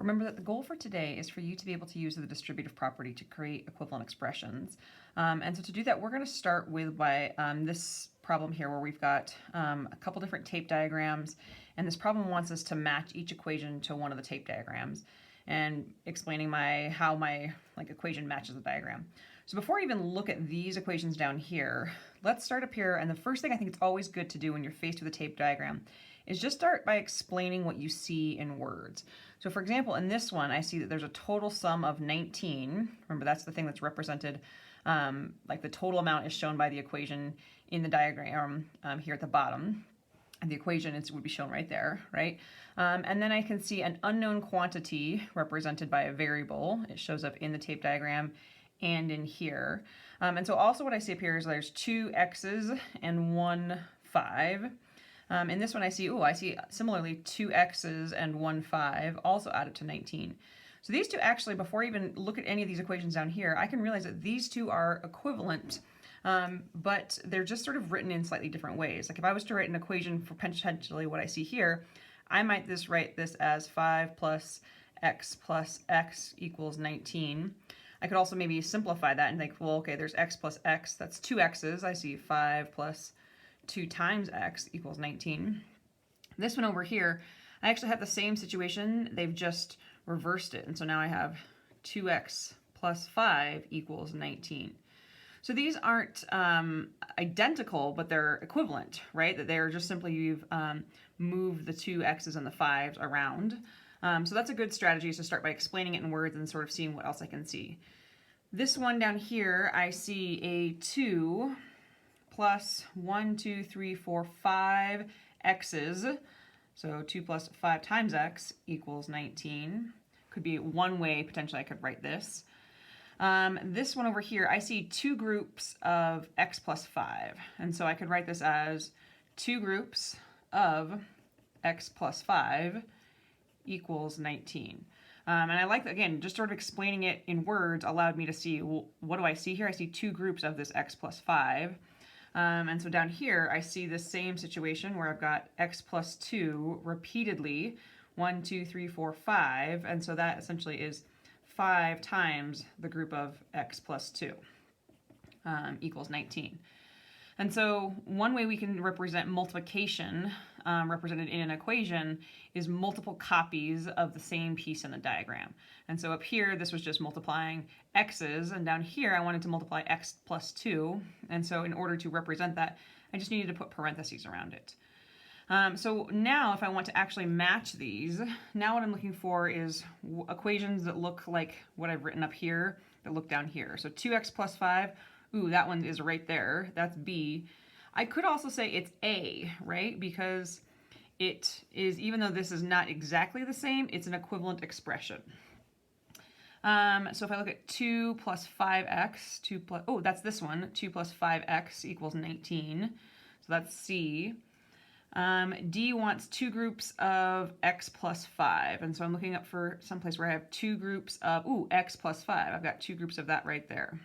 Remember that the goal for today is for you to be able to use the distributive property to create equivalent expressions. And so to do that, we're going to start with this problem here where we've got a couple different tape diagrams, and this problem wants us to match each equation to one of the tape diagrams and explaining how my equation matches the diagram. So before I even look at these equations down here, let's start up here. And the first thing I think it's always good to do when you're faced with a tape diagram is just start by explaining what you see in words. So for example, in this one, I see that there's a total sum of 19. Remember, that's the thing that's represented, like the total amount is shown by the equation in the diagram here at the bottom. And the equation would be shown right there, right? And then I can see an unknown quantity represented by a variable. It shows up in the tape diagram and in here. And so also what I see up here is there's two x's and one 5. In this one I see similarly two x's and one 5 also added to 19. So these two actually, before I even look at any of these equations down here, I can realize that these two are equivalent, but they're just sort of written in slightly different ways. Like if I was to write an equation for potentially what I see here, I might write this as 5 plus x equals 19. I could also maybe simplify that and think, well, okay, there's x plus x, that's two x's. I see 5 plus 2 times x equals 19. This one over here, I actually have the same situation. They've just reversed it. And so now I have 2x plus 5 equals 19. So these aren't identical, but they're equivalent, right? That they're just simply you've moved the two x's and the 5's around. So that's a good strategy, is to start by explaining it in words and sort of seeing what else I can see. This one down here, I see a 2 plus 1, 2, 3, 4, 5 x's. So 2 plus 5 times x equals 19. Could be one way potentially I could write this. This one over here, I see two groups of x plus 5. And so I could write this as two groups of x plus 5 equals 19. And I like, again, just sort of explaining it in words allowed me to see, well, what do I see here? I see two groups of this x plus 5. And so down here, I see the same situation where I've got x plus 2 repeatedly, 1, 2, 3, 4, 5. And so that essentially is 5 times the group of x plus 2 equals 19. And so one way we can represent multiplication represented in an equation is multiple copies of the same piece in the diagram. And so up here, this was just multiplying x's, and down here I wanted to multiply x plus 2. And so in order to represent that, I just needed to put parentheses around it. So now if I want to actually match these, now what I'm looking for is equations that look like what I've written up here, that look down here. So 2x plus 5, ooh, that one is right there, that's B. I could also say it's A, right? Because it is, even though this is not exactly the same, it's an equivalent expression. So if I look at 2 plus 5x, that's this one, 2 plus 5x equals 19. So that's C. D wants two groups of x plus 5. And so I'm looking up for someplace where I have two groups of, x plus 5. I've got two groups of that right there.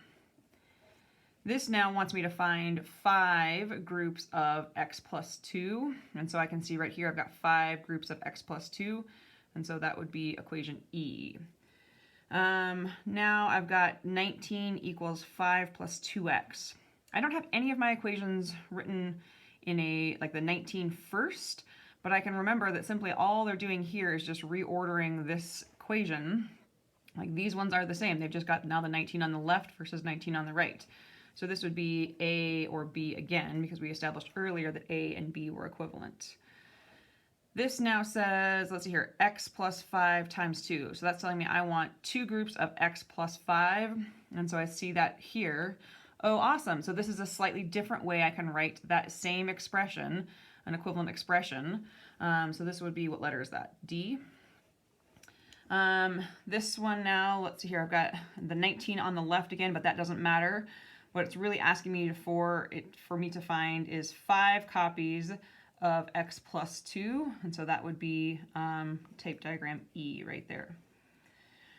This now wants me to find 5 groups of x plus 2. And so I can see right here I've got 5 groups of x plus 2. And so that would be equation E. Now I've got 19 equals 5 plus 2x. I don't have any of my equations written in the 19 first, but I can remember that simply all they're doing here is just reordering this equation. Like these ones are the same. They've just got now the 19 on the left versus 19 on the right. So this would be A or B again, because we established earlier that A and B were equivalent. This now says, let's see here, x plus 5 times 2. So that's telling me I want two groups of x plus 5. And so I see that here. Oh, awesome. So this is a slightly different way I can write that same expression, an equivalent expression. So this would be, what letter is that? D. This one now, let's see here, I've got the 19 on the left again, but that doesn't matter. What it's really asking me for me to find is 5 copies of x plus 2. And so that would be tape diagram E right there.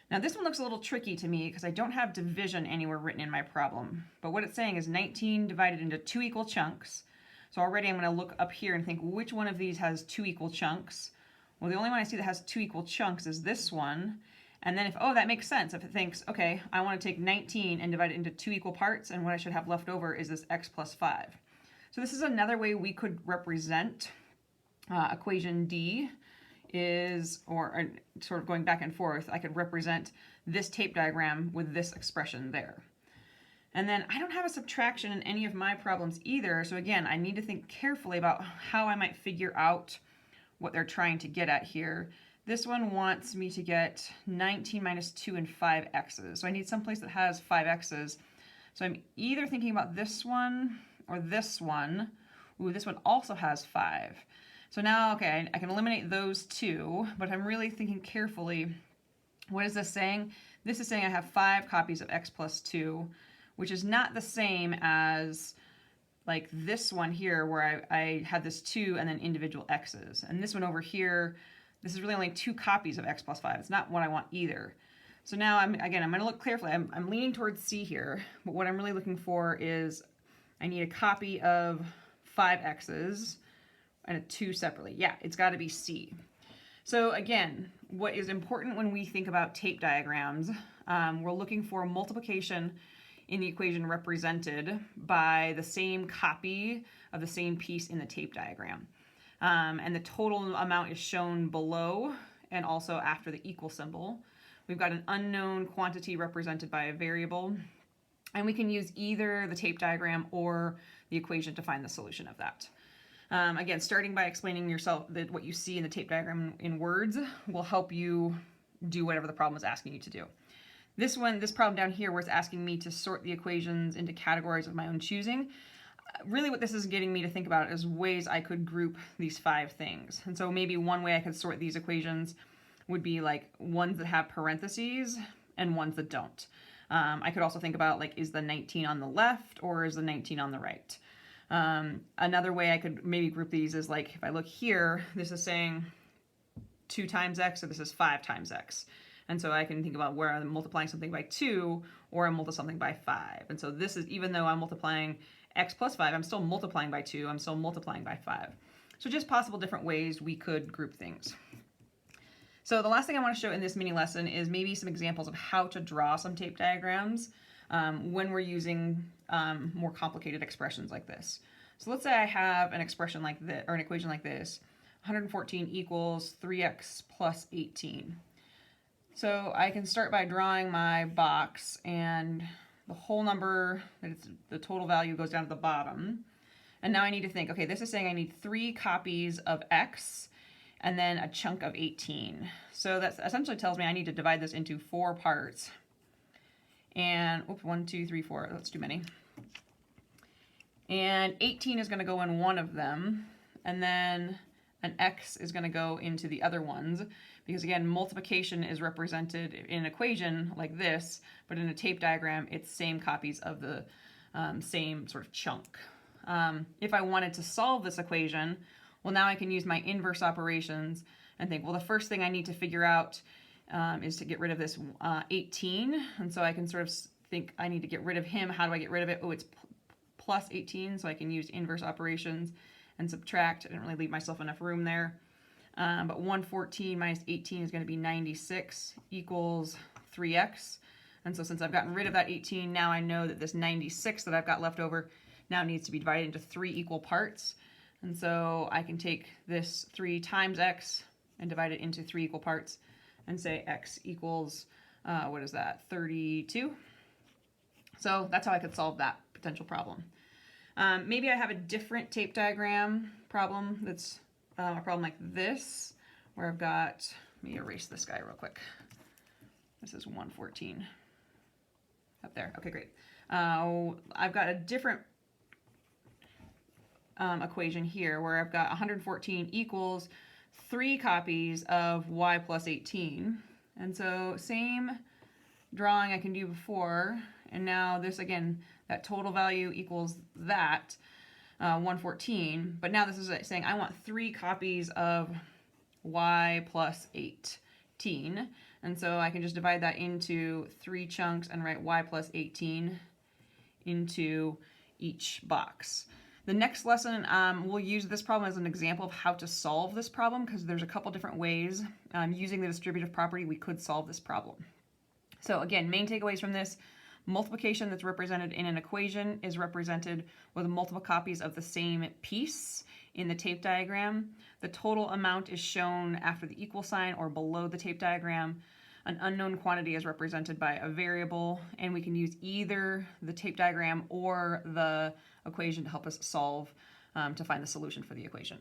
Now this one looks a little tricky to me because I don't have division anywhere written in my problem. But what it's saying is 19 divided into 2 equal chunks. So already I'm going to look up here and think which one of these has 2 equal chunks. Well, the only one I see that has 2 equal chunks is this one. And then if, oh, that makes sense. If it thinks, okay, I want to take 19 and divide it into 2 equal parts, and what I should have left over is this x plus 5. So this is another way we could represent equation D is, or sort of going back and forth, I could represent this tape diagram with this expression there. And then I don't have a subtraction in any of my problems either. So again, I need to think carefully about how I might figure out what they're trying to get at here. This one wants me to get 19 minus 2 and 5 x's. So I need someplace that has 5 x's. So I'm either thinking about this one or this one. Ooh, this one also has 5. So now, okay, I can eliminate those two, but I'm really thinking carefully. What is this saying? This is saying I have 5 copies of x plus 2, which is not the same as like this one here where I had this 2 and then individual x's. And this one over here, this is really only 2 copies of x plus 5. It's not what I want either. So now, I'm going to look carefully. I'm leaning towards C here, but what I'm really looking for is I need a copy of 5 x's and a 2 separately. Yeah, it's got to be C. So again, what is important when we think about tape diagrams, we're looking for multiplication in the equation represented by the same copy of the same piece in the tape diagram. And the total amount is shown below and also after the equal symbol. We've got an unknown quantity represented by a variable, and we can use either the tape diagram or the equation to find the solution of that. Again, starting by explaining yourself that what you see in the tape diagram in words will help you do whatever the problem is asking you to do. This problem down here where it's asking me to sort the equations into categories of my own choosing, really what this is getting me to think about is ways I could group these 5 things. And so maybe one way I could sort these equations would be like ones that have parentheses and ones that don't. I could also think about like, is the 19 on the left or is the 19 on the right? Another way I could maybe group these is like, if I look here, this is saying 2 times x, so this is 5 times x. And so I can think about where I'm multiplying something by 2 or I'm multiplying something by 5. And so this is, even though I'm multiplying x plus 5, I'm still multiplying by 2, I'm still multiplying by 5. So just possible different ways we could group things. So the last thing I want to show in this mini lesson is maybe some examples of how to draw some tape diagrams when we're using more complicated expressions like this. So let's say I have an expression like this, or an equation like this, 114 equals 3x plus 18. So I can start by drawing my box, and the whole number, the total value goes down to the bottom. And now I need to think, okay, this is saying I need 3 copies of x and then a chunk of 18. So that essentially tells me I need to divide this into 4 parts. And, oops, 1, 2, 3, 4, that's too many. And 18 is going to go in one of them, and then an x is going to go into the other ones, because again, multiplication is represented in an equation like this, but in a tape diagram, it's same copies of the same sort of chunk. If I wanted to solve this equation, well, now I can use my inverse operations and think, well, the first thing I need to figure out is to get rid of this 18. And so I can sort of think I need to get rid of him. How do I get rid of it? Oh, it's plus 18, so I can use inverse operations and subtract. I didn't really leave myself enough room there. But 114 minus 18 is going to be 96 equals 3x. And so since I've gotten rid of that 18, now I know that this 96 that I've got left over now needs to be divided into 3 equal parts. And so I can take this 3 times x and divide it into 3 equal parts and say x equals, what is that, 32? So that's how I could solve that potential problem. Maybe I have a different tape diagram problem that's a problem like this, where I've got, let me erase this guy real quick. This is 114. Up there. Okay, great. I've got a different equation here where I've got 114 equals 3 copies of y plus 18. And so same drawing I can do before, and now this again, that total value equals that 114, but now this is saying I want 3 copies of y plus 18, and so I can just divide that into 3 chunks and write y plus 18 into each box. The next lesson, we'll use this problem as an example of how to solve this problem, because there's a couple different ways using the distributive property we could solve this problem. So again, main takeaways from this: multiplication that's represented in an equation is represented with multiple copies of the same piece in the tape diagram. The total amount is shown after the equal sign or below the tape diagram. An unknown quantity is represented by a variable, and we can use either the tape diagram or the equation to help us solve, to find the solution for the equation.